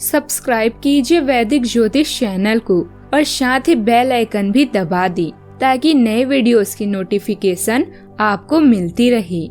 Subscribe कीजिए वैदिक ज्योतिष चैनल को और साथ ही बेल आइकन भी दबा दी ताकि नए वीडियोस की नोटिफिकेशन आपको मिलती रहे।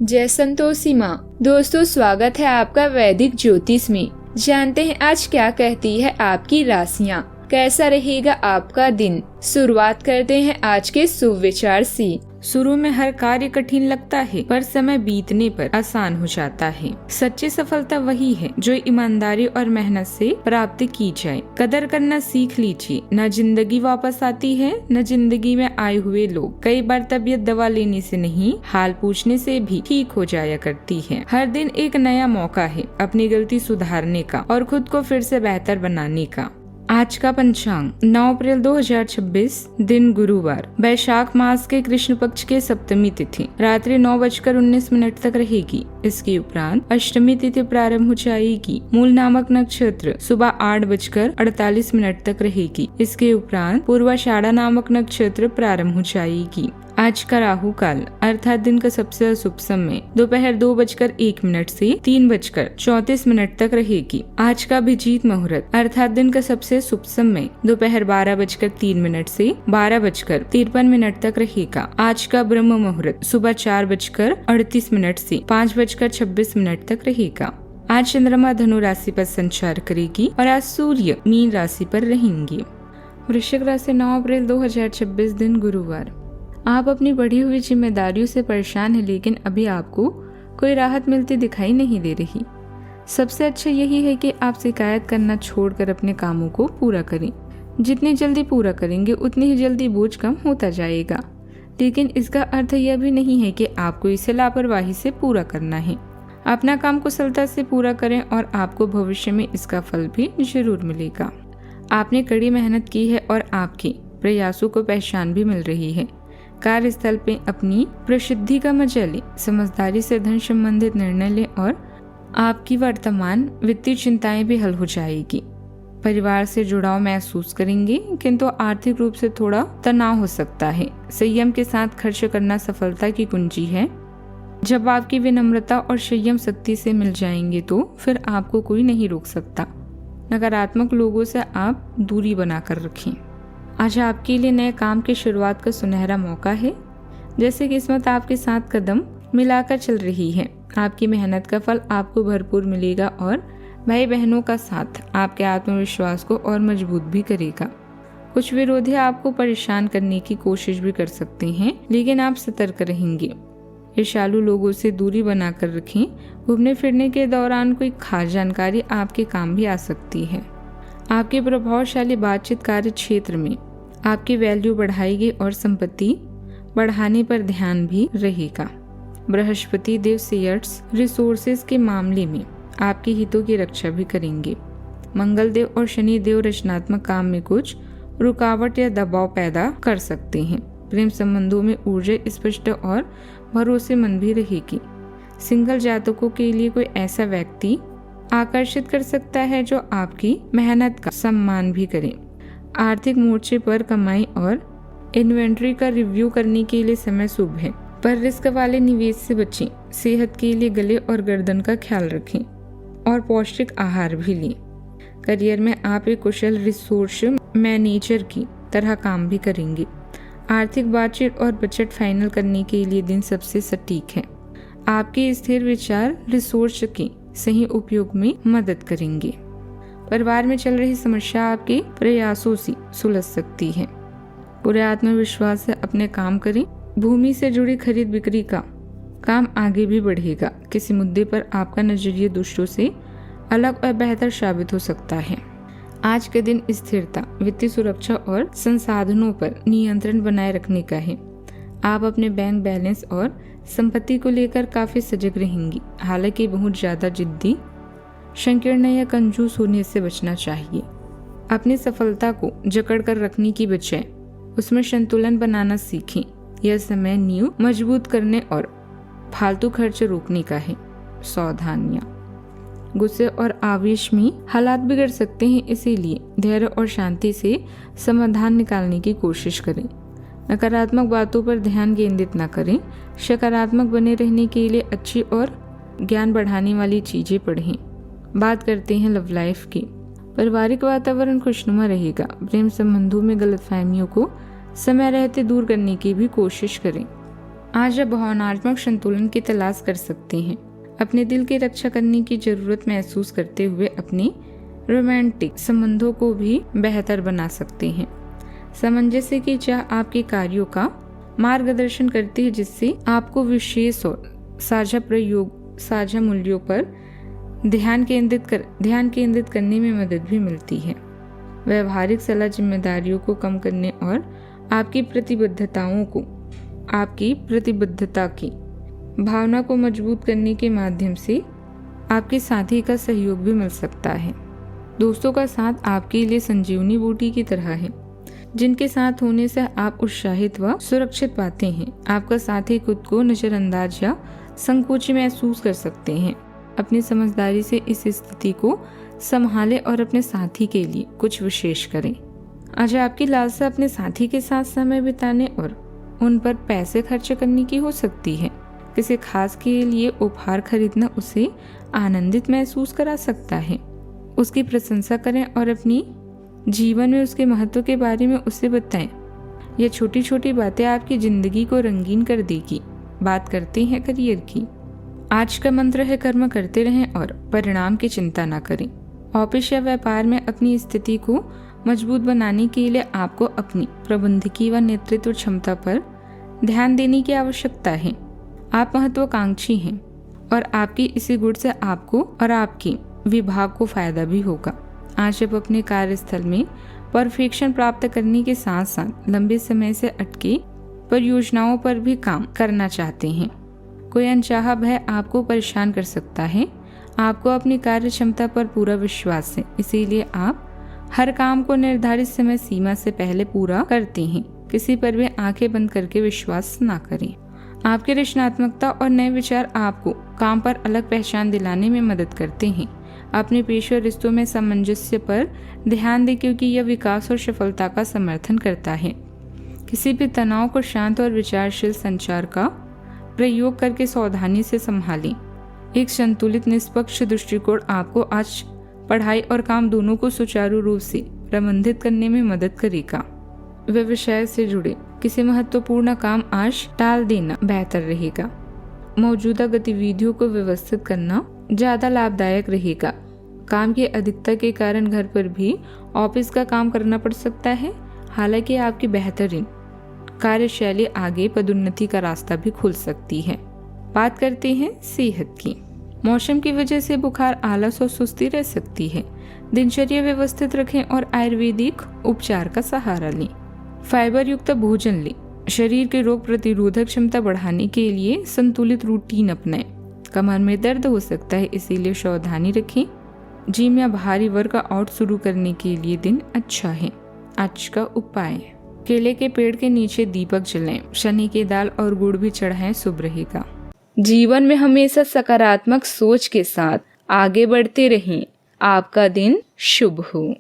जय संतोषी माँ। दोस्तों, स्वागत है आपका वैदिक ज्योतिष में। जानते हैं आज क्या कहती है आपकी राशियाँ, कैसा रहेगा आपका दिन। शुरुआत करते हैं आज के शुभ विचार से। शुरू में हर कार्य कठिन लगता है पर समय बीतने पर आसान हो जाता है। सच्ची सफलता वही है जो ईमानदारी और मेहनत से प्राप्त की जाए। कदर करना सीख लीजिए। न जिंदगी वापस आती है न जिंदगी में आए हुए लोग। कई बार तबीयत दवा लेने से नहीं, हाल पूछने से भी ठीक हो जाया करती है। हर दिन एक नया मौका है अपनी गलती सुधारने का और खुद को फिर से बेहतर बनाने का। आज का पंचांग 9 अप्रैल 2026, दिन गुरुवार, वैशाख मास के कृष्ण पक्ष के सप्तमी तिथि रात्रि 9:19 तक रहेगी। इसके उपरांत अष्टमी तिथि प्रारंभ हो जाएगी। मूल नामक नक्षत्र सुबह 8:48 तक रहेगी। इसके उपरांत पूर्वाषाढ़ा नामक नक्षत्र प्रारंभ हो जाएगी। आज का राहु काल अर्थात दिन का सबसे अशुभ समय दोपहर 2:01 से 3:34 तक रहेगी। आज का अभिजीत मुहूर्त अर्थात दिन का सबसे शुभ समय दोपहर 12:03 से 12:53 तक रहेगा। आज का ब्रह्म मुहूर्त सुबह 4:38 से 5:26 तक रहेगा। आज चंद्रमा धनु राशि पर संचार करेगी और आज सूर्य मीन राशि पर रहेंगे। वृश्चिक राशि 9 अप्रैल 2026, दिन गुरुवार। आप अपनी बढ़ी हुई जिम्मेदारियों से परेशान हैं, लेकिन अभी आपको कोई राहत मिलती दिखाई नहीं दे रही। सबसे अच्छा यही है कि आप शिकायत करना छोड़कर अपने कामों को पूरा करें। जितनी जल्दी पूरा करेंगे उतनी ही जल्दी बोझ कम होता जाएगा। लेकिन इसका अर्थ यह भी नहीं है कि आपको इसे लापरवाही से पूरा करना है। अपना काम कुशलता से पूरा करें और आपको भविष्य में इसका फल भी जरूर मिलेगा। आपने कड़ी मेहनत की है और आपके प्रयासों को पहचान भी मिल रही है। कार्यस्थल पे अपनी प्रसिद्धि का मजा लें। समझदारी से धन संबंधित निर्णय लें और आपकी वर्तमान वित्तीय चिंताएं भी हल हो जाएगी। परिवार से जुड़ाव महसूस करेंगे, किंतु आर्थिक रूप से थोड़ा तनाव हो सकता है। संयम के साथ खर्च करना सफलता की कुंजी है। जब आपकी विनम्रता और संयम शक्ति से मिल जाएंगे तो फिर आपको कोई नहीं रोक सकता। नकारात्मक लोगों से आप दूरी बनाकर रखें। आज आपके लिए नए काम की शुरुआत का सुनहरा मौका है। जैसे किस्मत आपके साथ कदम मिलाकर चल रही है। आपकी मेहनत का फल आपको भरपूर मिलेगा और भाई बहनों का साथ आपके आत्मविश्वास को और मजबूत भी करेगा। कुछ विरोधी आपको परेशान करने की कोशिश भी कर सकते हैं, लेकिन आप सतर्क रहेंगे। ईर्ष्यालु लोगों से दूरी बनाकर रखें। घूमने फिरने के दौरान कोई खास जानकारी आपके काम भी आ सकती है। आपकी प्रभावशाली बातचीत कार्य क्षेत्र में आपकी वैल्यू बढ़ाएगी और संपत्ति बढ़ाने पर ध्यान भी रहेगा। बृहस्पति देव शेयर्स रिसोर्सेज के मामले में आपके हितों की रक्षा भी करेंगे। मंगल देव और शनि देव रचनात्मक काम में कुछ रुकावट या दबाव पैदा कर सकते हैं। प्रेम संबंधों में ऊर्जा स्पष्ट और भरोसेमंद भी रहेगी। सिंगल जातकों के लिए कोई ऐसा व्यक्ति आकर्षित कर सकता है जो आपकी मेहनत का सम्मान भी करे। आर्थिक मोर्चे पर कमाई और इन्वेंट्री का रिव्यू करने के लिए समय शुभ है, पर रिस्क वाले निवेश से बचें। सेहत के लिए गले और गर्दन का ख्याल रखें और पौष्टिक आहार भी लें। करियर में आप एक कुशल रिसोर्स मैनेजर की तरह काम भी करेंगे। आर्थिक बातचीत और बजट फाइनल करने के लिए दिन सबसे सटीक है। आपके स्थिर विचार रिसोर्स के सही उपयोग में मदद करेंगे। परिवार में चल रही समस्या आपके प्रयासों से सुलझ सकती है। पूरे आत्मविश्वास से अपने काम करें। भूमि से जुड़ी खरीद बिक्री का काम आगे भी बढ़ेगा। किसी मुद्दे पर आपका नजरिया दूसरों से अलग और बेहतर साबित हो सकता है। आज के दिन स्थिरता, वित्तीय सुरक्षा और संसाधनों पर नियंत्रण बनाए रखने का है। आप अपने बैंक बैलेंस और संपत्ति को लेकर काफी सजग रहेंगी। हालांकि बहुत ज्यादा जिद्दी, संकीर्ण या कंजूस होने से बचना चाहिए। अपनी सफलता को जकड़ कर रखने की बजाय उसमें संतुलन बनाना सीखें। यह समय नींव मजबूत करने और फालतू खर्च रोकने का है। सावधानियां, गुस्से और आवेश में हालात बिगड़ सकते हैं, इसीलिए धैर्य और शांति से समाधान निकालने की कोशिश करें। नकारात्मक बातों पर ध्यान केंद्रित न करें। सकारात्मक बने रहने के लिए अच्छी और ज्ञान बढ़ाने वाली चीजें पढ़ें। बात करते हैं लव लाइफ की। पारिवारिक वातावरण खुशनुमा रहेगा। प्रेम संबंधों में गलतफहमियों को समय रहते दूर करने की भी कोशिश करें। आज आप भावनात्मक संतुलन की तलाश कर सकते हैं। अपने दिल की रक्षा करने की जरूरत महसूस करते हुए अपने रोमांटिक संबंधों को भी बेहतर बना सकते हैं। सामंजस्य की चाह आपके कार्यों का मार्गदर्शन करती है, जिससे आपको विशेष और साझा मूल्यों पर ध्यान केंद्रित करने में मदद भी मिलती है। व्यवहारिक सलाह जिम्मेदारियों को कम करने और आपकी प्रतिबद्धता की भावना को मजबूत करने के माध्यम से आपके साथी का सहयोग भी मिल सकता है। दोस्तों का साथ आपके लिए संजीवनी बूटी की तरह है, जिनके साथ होने से आप उत्साहित व सुरक्षित पाते हैं। आपका साथी खुद को नजरअंदाज या संकोची महसूस कर सकते हैं। अपनी समझदारी से इस स्थिति को संभालें और अपने साथी के लिए कुछ विशेष करें। आज आपकी लालसा अपने साथी के साथ समय बिताने और उन पर पैसे खर्च करने की हो सकती है। किसी खास के लिए उपहार खरीदना उसे आनंदित महसूस करा सकता है। उसकी प्रशंसा करें और अपनी जीवन में उसके महत्व के बारे में उसे बताएं। यह छोटी छोटी बातें आपकी जिंदगी को रंगीन कर देगी। बात करते हैं करियर की। आज का मंत्र है कर्म करते रहें और परिणाम की चिंता न करें। ऑफिस या व्यापार में अपनी स्थिति को मजबूत बनाने के लिए आपको अपनी प्रबंधकीय व नेतृत्व क्षमता पर ध्यान देने की आवश्यकता है। आप महत्वाकांक्षी हैं और आपकी इसी गुण से आपको और आपके विभाग को फायदा भी होगा। आज आप अपने कार्यस्थल में परफेक्शन प्राप्त करने के साथ साथ लंबे समय से अटके परियोजनाओं पर भी काम करना चाहते हैं। कोई अनचाहा भय आपको परेशान कर सकता है। आपको अपनी कार्य क्षमता पर पूरा विश्वास है, इसीलिए आप हर काम को निर्धारित समय सीमा से पहले पूरा करते हैं। किसी पर भी आंखें बंद करके विश्वास ना करें। आपकी रचनात्मकता और नए विचार आपको काम पर अलग पहचान दिलाने में मदद करते हैं। अपने पेशेवर रिश्तों में सामंजस्य पर ध्यान दें, क्योंकि यह विकास और सफलता का समर्थन करता है। किसी भी तनाव को शांत और विचारशील संचार का प्रयोग करके सावधानी से संभालें। एक संतुलित निष्पक्ष दृष्टिकोण आपको आज पढ़ाई और काम दोनों को सुचारू रूप से प्रबंधित करने में मदद करेगा। व्यवसाय से जुड़े किसी महत्वपूर्ण काम आज टाल देना बेहतर रहेगा। मौजूदा गतिविधियों को व्यवस्थित करना ज्यादा लाभदायक रहेगा। काम की अधिकता के कारण घर पर भी ऑफिस का काम करना पड़ सकता है। हालांकि आपकी बेहतरीन कार्यशैली आगे पदोन्नति का रास्ता भी खुल सकती है। बात करते हैं सेहत की। मौसम की वजह से बुखार, आलस और सुस्ती रह सकती है। दिनचर्या व्यवस्थित रखें और आयुर्वेदिक उपचार का सहारा लें। फाइबर युक्त भोजन लें। शरीर के रोग प्रतिरोधक क्षमता बढ़ाने के लिए संतुलित रूटीन अपनाएं। कमर में दर्द हो सकता है, इसीलिए सावधानी रखें। जिम या भारी वर्कआउट शुरू करने के लिए दिन अच्छा है। आज का उपाय, केले के पेड़ के नीचे दीपक जलाएं। शनि की दाल और गुड़ भी चढ़ाएं, शुभ रहेगा। जीवन में हमेशा सकारात्मक सोच के साथ आगे बढ़ते रहें। आपका दिन शुभ हो।